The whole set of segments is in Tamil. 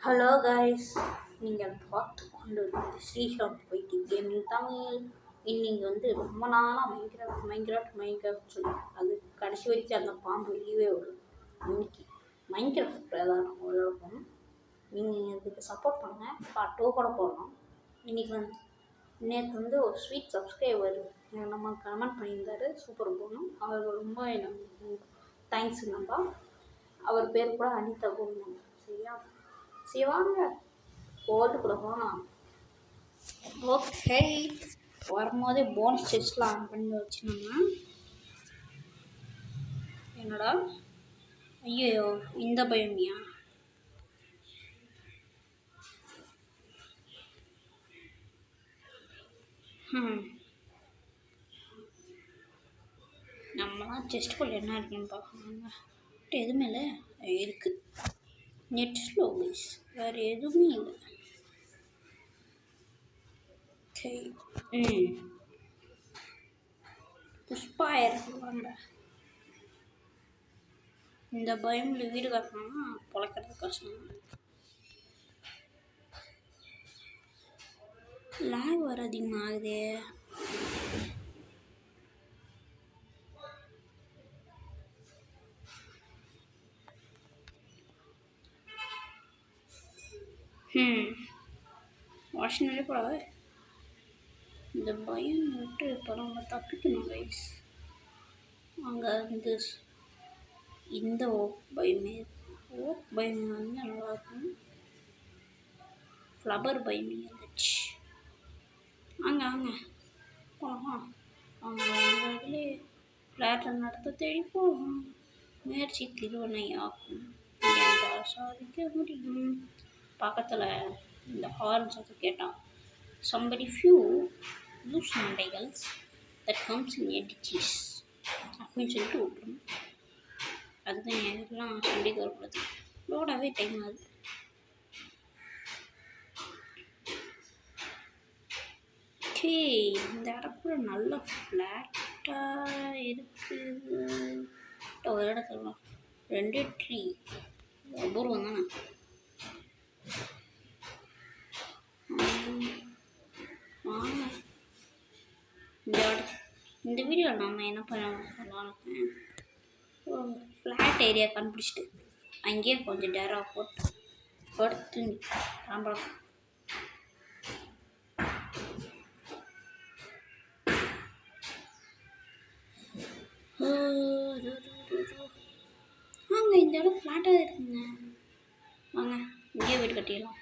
ஹலோ கைஸ், நீங்கள் பார்த்து கொண்டு ஸ்ரீஷாந்த் போயிட்டு கேமிங் தமிழ். இன்னைக்கு வந்து ரொம்ப நாளாக மைன்கிராஃப்ட் சொல்லி அது கடைசி வரைக்கும் அந்த பாம்பு வெளியவே வரும். இன்னைக்கு மைன்கிராஃப்ட் தான் நம்ம விளையாடுவோம். நீங்கள் இதுக்கு சப்போர்ட் பண்ணுங்கள். பார்ட் 2 கூட போடலாம். இன்னைக்கு வந்து நேற்று வந்து ஒரு ஸ்வீட் சப்ஸ்கிரைபர் நம்ம கமெண்ட் பண்ணியிருந்தாரு, சூப்பர் போகணும். அவர் ரொம்ப தேங்க்ஸ் நம்பா. அவர் பேர் கூட அனிதா கோவிந்தன். சரியா, சிவாங்க கோல்டுக்குள்ள போகலாம். ஓகே, வரும்போதே போனஸ் செஸ்ட்லாம் ஆன் பண்ணி வச்சுனோம்னா என்னடா, ஐயோ இந்த பயமியா, நம்மளாம் செஸ்ட்டுக்குள்ள என்ன இருக்குன்னு பார்க்கணுங்க. எதுவுமே இல்லை, இருக்குது நெட் ஸ்லோ கைஸ், வேறு எதுவுமே இல்லை. சரி, புஷ்பா இருக்குவாங்க. இந்த பயமில் வீடு கட்டணும்னா பொழைக்கிறது கஷ்டம். லேக் வர அதிகமாக ஆகுது. வாஷினாலே போடாது. இந்த பயம் விட்டு இப்போ நம்ம தப்பிக்கணும் கைஸ். அங்கே வந்து இந்த பயமே வந்து நல்லாயிருக்கும். ஃப்ளவர் பயமே இருந்துச்சு. வாங்க போகலாம். அங்கே ஃப்ளாட்டை நடத்த தேடி போகலாம். முயற்சி திருவனை ஆக்கும் என்றால் சாதிக்க முடியும். பக்கத்தில் இந்த ஹார்ன் சத்தம் கேட்டான். somebody few loose மண்டைகள்ஸ் that comes in edges அப்படின்னு சொல்லிட்டு விட்டுரும். அதுதான் எல்லாம் சொல்லி தரக்கூடாது. லோடாகவே டைம் ஆகுது. ஓகே, இந்த இடத்துல நல்ல ஃப்ளாட்டாக இருக்குது. ஒரு இடத்துல 2 ட்ரீ அபூர்வம் தானே. வாங்க, இந்த வீடியோவில் நம்ம என்ன பண்ணலாம், ஃப்ளாட் ஏரியா கண்டுபிடிச்சிட்டு அங்கேயே கொஞ்சம் டேராக போட்டு சாம்பலம். வாங்க, இந்த இடம் ஃப்ளாட்டாக இருக்குங்க. வாங்க இங்கேயே வீடு கட்டிடலாம்.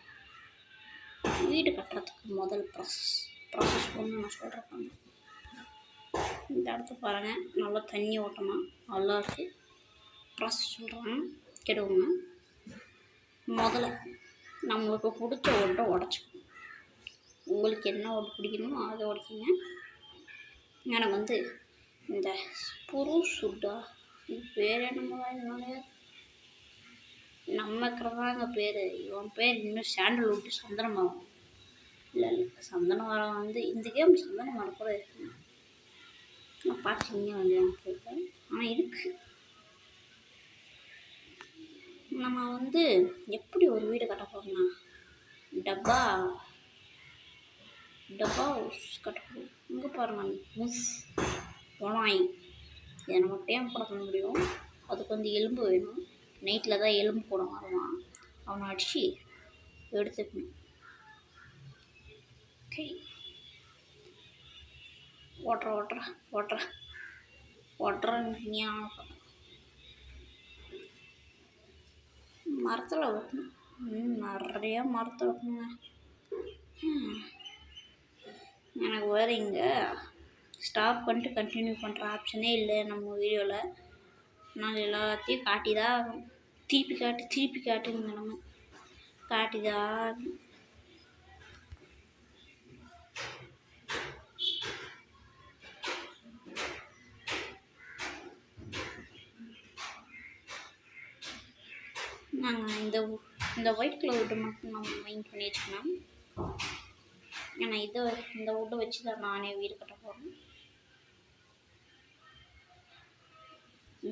வீடு கட்டுறதுக்கு முதல் ப்ராசஸ் ஒன்று நான் சொல்கிறேன். இந்த இடத்த பாருங்கள், நல்லா தண்ணி ஓட்டமாக நல்லா இருக்குது. ப்ராசஸ் சொல்கிறேன் கெடுவோங்க. முதல்ல நம்மளுக்கு பிடிச்ச ஒன்றை உடச்சிக்கணும். உங்களுக்கு என்ன ஒன்று பிடிக்கணுமோ அதை உடைச்சிங்க. எனக்கு வந்து இந்த புருஷுட்டா, இது பேர் என்னமோ என்னுடைய நம்ம இருக்கிறதாங்க பேர். இவன் பேர் இன்னும் சாண்டல்வுட் சந்தனமரம். இல்லை சந்தனமரம் வந்து இந்த கேம் சந்தனமரம் கூட இருக்குங்க. நான் பார்த்துங்க வந்து எனக்கு இருக்கேன், ஆனால் இருக்கு. நம்ம வந்து எப்படி ஒரு வீடு கட்ட போகிறோம்னா டப்பா ஹவுஸ் கட்ட போகிறோம். இங்கே பாருங்கள், ஓனாய் இதை நம்ம டேம் கூட பண்ண முடியும். அதுக்கு வந்து எலும்பு வேணும். நைட்டில் தான் எலும்பு கூட வருவான். அவனை அடித்து எடுத்துக்கணும். ஓகே, ஓட்டுற மரத்தில் வைக்கணும். நிறையா மரத்தில் வைக்கணுங்க. எனக்கு வேறு இங்கே ஸ்டாப் பண்ணிட்டு கண்டினியூ பண்ணுற ஆப்ஷனே இல்லை நம்ம வீடியோவில். நான் எல்லாத்தையும் காட்டி தான் ஆகும். திருப்பி காட்டுங்க. நம்ம காட்டி தான் ஆகும். நாங்கள் இந்த ஒயிட் கலர் வுட்டை மட்டும் நம்ம மைண்ட் பண்ணி வச்சுக்கணும். ஏன்னா இந்த வுட்டை வச்சு தான் நானே வீடு கட்ட போகிறேன்.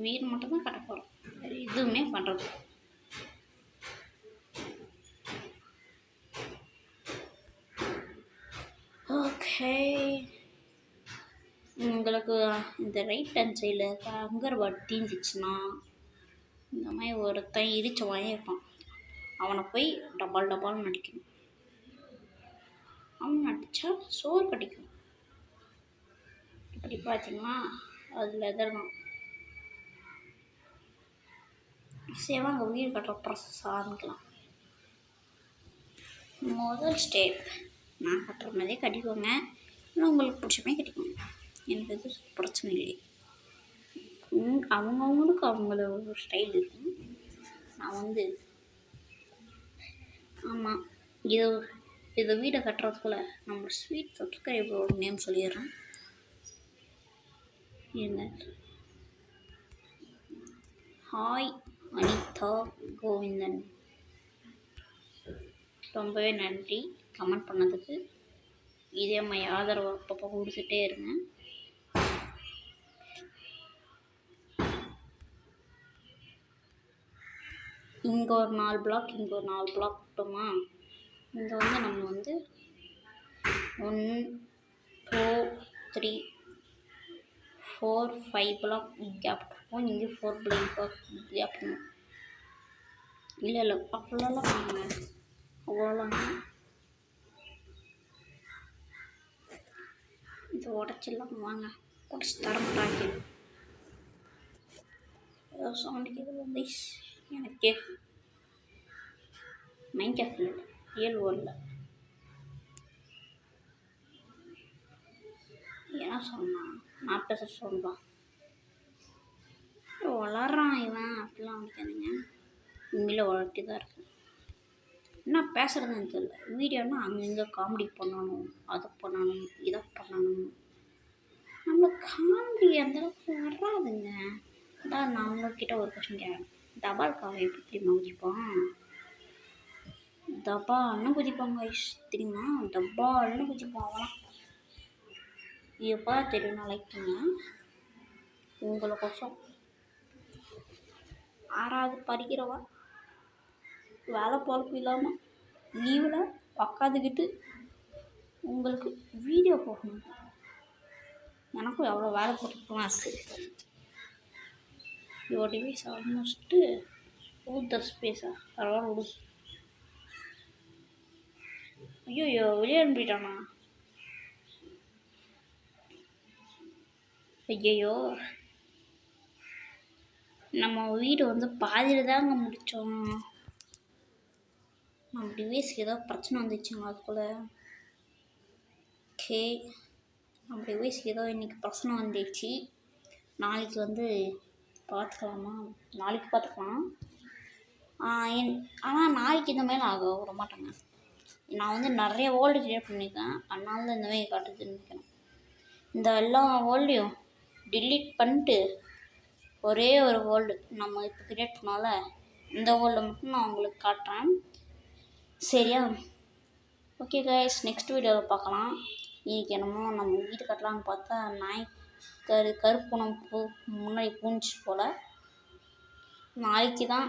வீடு மட்டும்தான் கட்ட போகிறோம், வேறு எதுவுமே பண்ணுறது. உங்களுக்கு இந்த ரைட் ஹேண்ட் சைடில் அங்கர்வாட் தீந்துச்சுன்னா இந்த மாதிரி ஒருத்தன் இடிச்ச வாங்கியிருப்பான், அவனை போய் டபால் டபால்னு அடிக்கணும். அவன் அடித்தா சோறு கடிக்கும். இப்படி பார்த்தீங்கன்னா அது லெதர் தான். சேவாக அங்கே வீடு கட்டுற ப்ராசஸ் ஆரம்பிக்கலாம். முதல் ஸ்டெப், நான் கட்டுற மாதிரியே கட்டிக்கோங்க, இல்லை உங்களுக்கு பிடிச்ச மாதிரி கட்டிக்கோங்க, எனக்கு எது பிரச்சனை இல்லை. அவங்கவுங்களுக்கு அவங்கள ஒரு ஸ்டைல் இருக்கும். நான் வந்து ஆமாம், இதை வீடை கட்டுறதுக்குள்ள நம்ம ஸ்வீட் சப்ஸ்கிரைபரோட நேம் சொல்லிடுறேன். இருங்க. ஹாய் அனிதா கோவிந்தன், ரொம்பவே நன்றி கமெண்ட் பண்ணதுக்கு. இதே மாதிரி ஆதரவு அப்பப்போ கொடுத்துட்டே இருங்க. இங்கே ஒரு 4 பிளாக், இங்கே ஒரு 4 பிளாக் விட்டோமா, இங்கே வந்து நம்ம வந்து 1 2 3 4 5 பிளாக் கேப் விட்டுருப்போம். இங்கே 4 பிளாக் கேப் பண்ணணும். இல்லை அவ்வளோலாம் வாங்க, அவ்வளோலாம் இது உடச்சிடலாம். வாங்க உடச்சி தரமாட்டாங்க. ஏதோ சவுண்டு கேட்குது ப்ளீஸ், எனக்கு கேட்கு. மைண்ட் கேட்கல, ரியல் வேர்ல்டில் ஏன்னா சொன்னான் நான் பேச சொல்கிறான், வளர்றான் இவன் அப்படிலாம் நினைக்காதீங்க. உண்மையில் வளர்த்தி தான் இருக்கு. என்ன பேசுகிறதுன்னு தெரியல. வீடியோனா அங்கங்கே காமெடி பண்ணணும், அதை பண்ணணும், இதை பண்ணணும். நம்ம காமெடி அந்தளவுக்கு வராதுங்க. அதான் நான் உங்கள்கிட்ட ஒரு கொஸ்டின் கேட்குறேன், தபால் காவை எப்படி மதிப்பான்? தபால்னு குதிப்பாங்க தெரியுமா? தபால்னு குதிப்பான் அவனா. எப்போ தெரியும், நான் லைக் பண்ணேன் உங்களுக்கோசம். 6வது படிக்கிறவா வேலை பொழப்பு இல்லாமல் லீவில் உக்காந்துக்கிட்டு உங்களுக்கு வீடியோ போடணும். எனக்கும் எவ்வளோ வேலை பொறுப்புலாம் இருக்குது. Your device almost out the ஸ்பேஸா, பரவாயில்ல விடு. ஐயோ வெளியே அனுப்பிட்டானா? ஐயோ, நம்ம வீடு வந்து பாதியில் தாங்க முடித்தோம். நம்ம டிவைஸ்க்கு ஏதோ பிரச்சனை வந்துச்சுங்க அதுக்குள்ளே. ஓகே, நம்ம டிவைஸ்க்கு ஏதோ இன்றைக்கி பிரச்சனை வந்துடுச்சு. நாளைக்கு வந்து பார்த்துக்கலாமா? நாளைக்கு பார்த்துக்கலாம். ஆனால் நாளைக்கு இந்த மாதிரி ஆக விட மாட்டேங்க. நான் வந்து நிறைய வேர்ல்டு கிரியேட் பண்ணியிருக்கேன், அதனால தான் இந்த மாதிரி காட்டுதுன்னு நினைக்கிறேன். இந்த எல்லா வேர்ல்டையும் டிலீட் பண்ணிட்டு ஒரே ஒரு வேர்ல்டு நம்ம இப்போ கிரியேட் பண்ணால இந்த வேர்ல்டை மட்டும் நான் உங்களுக்கு காட்டுறேன், சரியா? ஓகே கைஸ், நெக்ஸ்ட் வீடியோவில் பார்க்கலாம். இன்றைக்கி என்னமோ நம்ம வீடு கட்டலான்னு பார்த்தா நாய் கருப்புணம் முன்னாடி பூஞ்சி போல். நாளைக்கு தான்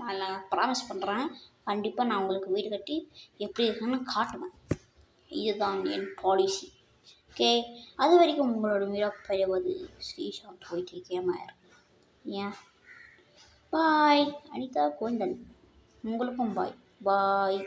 நான் ப்ராமிஸ் பண்ணுறேன், கண்டிப்பாக நான் உங்களுக்கு வீடு கட்டி எப்படி இருக்குன்னு காட்டுவேன். இதுதான் என் பாலிசி. ஓகே, அது வரைக்கும் உங்களோட வீடாக பெறுவது ஸ்ரீசாந்த் போயிட்டு கேமர். ஏன் பாய் அனிதா கோந்தன், உங்களுக்கும் பாய் பாய்.